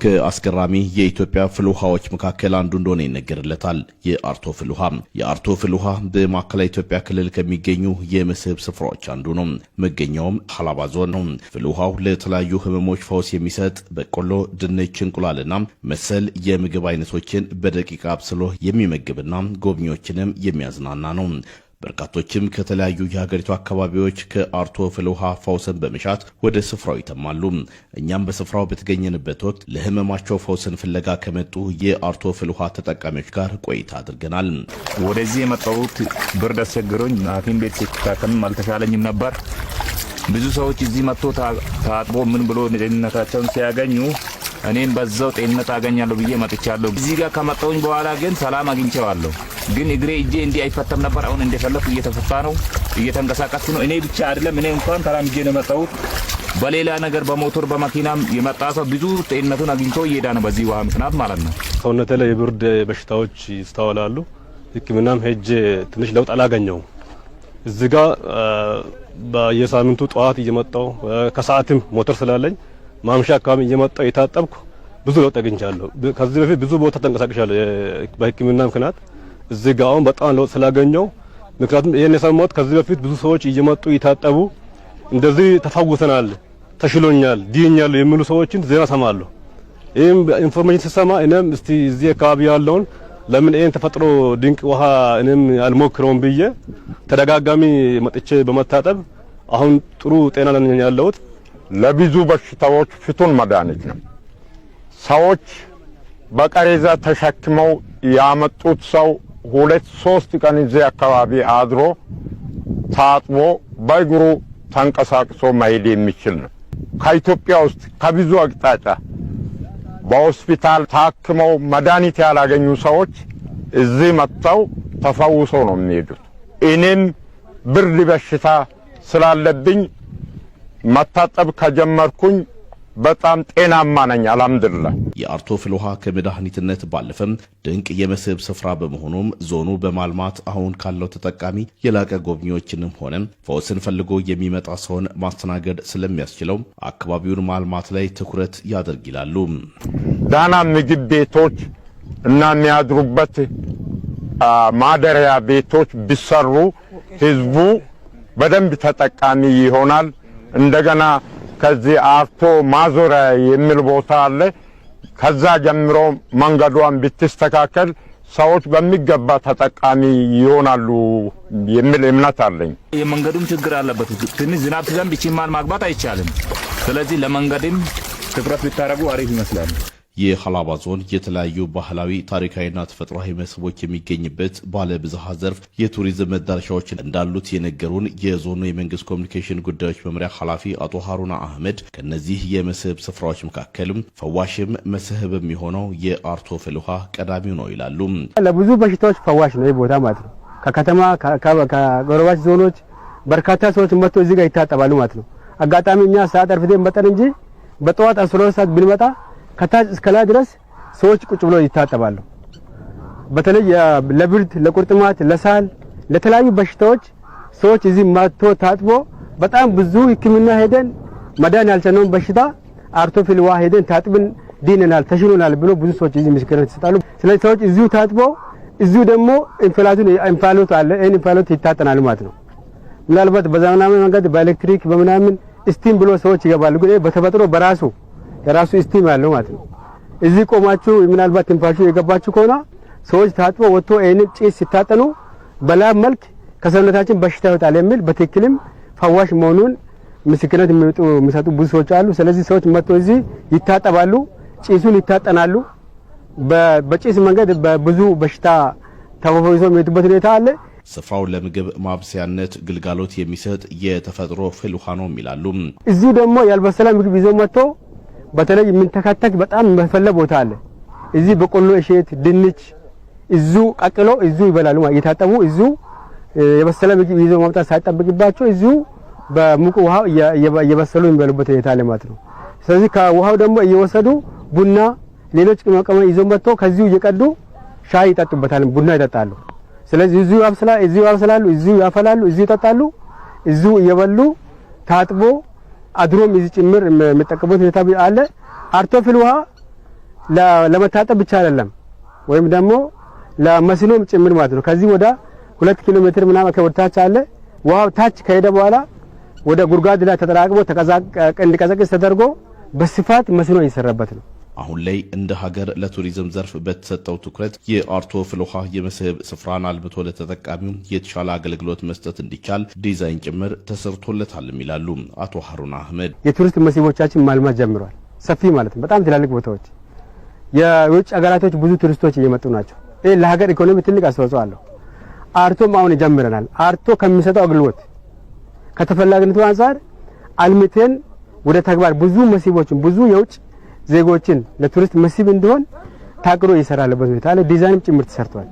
ከአስገራሚ የኢትዮጵያ ፍል ውሃዎች መካከል አንዱ እንደሆነ ይነገርለታል የአርቶ ፍል ውሃ። የአርቶ ፍል ውሃ በማዕከላዊ ኢትዮጵያ ክልል ከሚገኙ የመስህብ ስፍራዎች አንዱ ነው። መገኛውም ሀላባ ዞን ነው። ፍል ውሃው ለተለያዩ ህመሞች ፈውስ የሚሰጥ በቆሎ፣ ድንች፣ እንቁላልና መሰል የምግብ አይነቶችን በደቂቃ አብስሎ የሚመግብና ጎብኚዎችንም የሚያዝናና ነው። በርካቶችም ከተለያዩ የሀገሪቱ አካባቢዎች ከአርቶ ፍል ውሃ ፈውስን በመሻት ወደ ስፍራው ይተማሉ። እኛም በስፍራው በተገኘንበት ወቅት ለህመማቸው ፈውስን ፍለጋ ከመጡ የአርቶ ፍል ውሃ ተጠቃሚዎች ጋር ቆይታ አድርገናል። ወደዚህ የመጣሁት ብርድ አስቸግሮኝ ሐኪም ቤት ሲታከምም አልተሻለኝም ነበር። ብዙ ሰዎች እዚህ መጥቶ ታጥቦ ምን ብሎ ጤንነታቸውን ሲያገኙ እኔም በዛው ጤንነት አገኛለሁ ብዬ መጥቻለሁ። እዚህ ጋር ከመጣሁኝ በኋላ ግን ሰላም አግኝቼዋለሁ። ግን እግሬ እጄ እንዲህ አይፈተም ነበር። አሁን እንደፈለኩ እየተፈታ ነው፣ እየተንቀሳቀስኩ ነው። እኔ ብቻ አይደለም፣ እኔ እንኳን ተራምጄ ነው የመጣሁት። በሌላ ነገር በሞተር በመኪናም የመጣ ሰው ብዙ ጤንነቱን አግኝቶ እየሄዳ ነው በዚህ ውሃ ምክንያት ማለት ነው። ሰውነቴ ላይ የብርድ በሽታዎች ይስተዋላሉ። ሕክምናም ሄጄ ትንሽ ለውጥ አላገኘውም። እዚህ ጋር በየሳምንቱ ጠዋት እየመጣሁ ከሰዓትም ሞተር ስላለኝ ማምሻ አካባቢ እየመጣሁ የታጠብኩ ብዙ ለውጥ አግኝቻለሁ። ከዚህ በፊት ብዙ ቦታ ተንቀሳቅሻለሁ በሕክምና ምክንያት። እዚህ ጋር አሁን በጣም ለውጥ ስላገኘው ምክንያቱም ይሄን የሰማሁት ከዚህ በፊት ብዙ ሰዎች እየመጡ ይታጠቡ እንደዚህ ተፈውሰናል፣ ተሽሎኛል፣ ድኛለሁ የሚሉ ሰዎችን ዜና ሰማለሁ። ይሄን ኢንፎርሜሽን ስሰማ እኔም እስቲ እዚህ አካባቢ ያለውን ለምን ይሄን ተፈጥሮ ድንቅ ውሃ እኔም አልሞክረውም ብዬ ተደጋጋሚ መጥቼ በመታጠብ አሁን ጥሩ ጤና ላይ ያለሁት። ለብዙ በሽታዎች ፍቱን መድኃኒት ነው። ሰዎች በቀሬዛ ተሸክመው ያመጡት ሰው 2-3 ቀን እዚህ አካባቢ አድሮ ታጥቦ በእግሩ ተንቀሳቅሶ መሄድ የሚችል ነው። ከኢትዮጵያ ውስጥ ከብዙ አቅጣጫ በሆስፒታል ታክመው መድኃኒት ያላገኙ ሰዎች እዚህ መጥተው ተፈውሰው ነው የሚሄዱት። እኔም ብርድ በሽታ ስላለብኝ መታጠብ ከጀመርኩኝ በጣም ጤናማ ነኝ አልሐምዱሊላህ። የአርቶ ፍል ውሃ ከመድኃኒትነት ባለፈም ድንቅ የመስህብ ስፍራ በመሆኑም ዞኑ በማልማት አሁን ካለው ተጠቃሚ የላቀ ጎብኚዎችንም ሆነ ፈውስን ፈልጎ የሚመጣ ሰውን ማስተናገድ ስለሚያስችለው አካባቢውን ማልማት ላይ ትኩረት ያደርግ ይላሉ። ዳና ምግብ ቤቶች እና የሚያድሩበት ማደሪያ ቤቶች ቢሰሩ ህዝቡ በደንብ ተጠቃሚ ይሆናል። እንደገና ከዚህ አርቶ ማዞሪያ የሚል ቦታ አለ። ከዛ ጀምሮ መንገዷን ብትስተካከል ሰዎች በሚገባ ተጠቃሚ ይሆናሉ የሚል እምነት አለኝ። የመንገዱም ችግር አለበት። ትንሽ ዝናብ ሲዘንብ ይችማል ማግባት አይቻልም። ስለዚህ ለመንገድም ትኩረት ቢታረጉ አሪፍ ይመስላል። የሀላባ ዞን የተለያዩ ባህላዊ ታሪካዊና ተፈጥሯዊ መስህቦች የሚገኝበት ባለ ብዝሃ ዘርፍ የቱሪዝም መዳረሻዎች እንዳሉት የነገሩን የዞኑ የመንግስት ኮሚኒኬሽን ጉዳዮች መምሪያ ኃላፊ አቶ ሀሩና አህመድ ከነዚህ የመስህብ ስፍራዎች መካከልም ፈዋሽም መስህብ የሚሆነው የአርቶ ፍል ውሃ ቀዳሚው ነው ይላሉ። ለብዙ በሽታዎች ፈዋሽ ነው ቦታ ማለት ነው። ከከተማ ከጎረባች ዞኖች በርካታ ሰዎች መጥቶ እዚህ ጋር ይታጠባሉ ማለት ነው። አጋጣሚ እኛ ሰዓት አርፍደን መጠን እንጂ በጠዋት 12 ሰዓት ብንመጣ ከታች እስከ ላይ ድረስ ሰዎች ቁጭ ብለው ይታጠባሉ። በተለይ ለብርድ፣ ለቁርጥማት፣ ለሳል፣ ለተለያዩ በሽታዎች ሰዎች እዚህ መጥቶ ታጥቦ በጣም ብዙ ሕክምና ሄደን መዳን ያልቻለውን በሽታ አርቶ ፍል ውሃ ሄደን ታጥብን ድነናል፣ ተሽሎናል ብሎ ብዙ ሰዎች እዚህ ምስክርነት ይሰጣሉ። ስለዚህ ሰዎች እዚሁ ታጥቦ እዚሁ ደግሞ እንፋሎት አለ፣ ይሄን እንፋሎት ይታጠናሉ ማለት ነው። ምናልባት በዘመናዊ መንገድ በኤሌክትሪክ በምናምን ስቲም ብሎ ሰዎች ይገባሉ። ግን በተፈጥሮ በራሱ የራሱ ስቲም ያለው ማለት ነው። እዚህ ቆማችሁ ምናልባት ትንፋሹ የገባችሁ ከሆነ ሰዎች ታጥቦ ወጥቶ ይሄንን ጭስ ሲታጠኑ በላብ መልክ ከሰውነታችን በሽታ ይወጣል የሚል በትክክልም ፈዋሽ መሆኑን ምስክርነት የሚሰጡ ብዙ ሰዎች አሉ። ስለዚህ ሰዎች መጥቶ እዚህ ይታጠባሉ፣ ጭሱን ይታጠናሉ። በጭስ መንገድ በብዙ በሽታ ተፈውሰው የሚሄዱበት ሁኔታ አለ። ስፍራው ለምግብ ማብሰያነት ግልጋሎት የሚሰጥ የተፈጥሮ ፍል ውሃ ነው ይላሉ። እዚህ ደግሞ ያልበሰለ ምግብ ይዘው መጥቶ በተለይ የምንተካተክ በጣም መፈለ ቦታ አለ። እዚህ በቆሎ፣ እሸት፣ ድንች እዙ ቀቅሎ እዙ ይበላሉ ማለት እየታጠቡ እዙ የበሰለ ምግብ ይዘው ማምጣት ሳይጠብቅባቸው እዙ በሙቅ ውሃ እየበሰሉ የሚበሉበት ሁኔታ አለ ማለት ነው። ስለዚህ ከውሃው ደግሞ እየወሰዱ ቡና፣ ሌሎች ቅመማ ይዘው መጥቶ ከዚሁ እየቀዱ ሻይ ይጠጡበታል፣ ቡና ይጠጣሉ። ስለዚህ እዚሁ ያብስላሉ፣ እዚሁ ያፈላሉ፣ እዚሁ ይጠጣሉ፣ እዚሁ እየበሉ ታጥቦ አድሮም እዚህ ጭምር የሚጠቀሙት ሁኔታ አለ። አርቶ ፍል ውሃ ለመታጠብ ብቻ አይደለም ወይም ደግሞ ለመስኖም ጭምር ማለት ነው። ከዚህ ወደ 2 ኪሎ ሜትር ምናምን ከወርታች አለ ውሃው ታች ከሄደ በኋላ ወደ ጉድጓድ ላይ ተጠራቅሞ እንዲቀዘቅዝ ተደርጎ በስፋት መስኖ እየሰራበት ነው። አሁን ላይ እንደ ሀገር ለቱሪዝም ዘርፍ በተሰጠው ትኩረት የአርቶ ፍልውሃ የመስህብ ስፍራን አልምቶ ለተጠቃሚው የተሻለ አገልግሎት መስጠት እንዲቻል ዲዛይን ጭምር ተሰርቶለታል ይላሉ አቶ ሀሩን አህመድ። የቱሪስት መስህቦቻችን ማልማት ጀምሯል። ሰፊ ማለት ነው። በጣም ትላልቅ ቦታዎች የውጭ ሀገራቶች ብዙ ቱሪስቶች እየመጡ ናቸው። ይሄ ለሀገር ኢኮኖሚ ትልቅ አስተዋጽኦ አለው። አርቶም አሁን ጀምረናል። አርቶ ከሚሰጠው አገልግሎት ከተፈላጊነቱ አንፃር አልምተን ወደ ተግባር ብዙ መስህቦችን ብዙ የውጭ ዜጎችን ለቱሪስት መስህብ እንዲሆን ታቅዶ እየሰራለበት ሁኔታ አለ። ዲዛይንም ጭምር ተሰርቷል።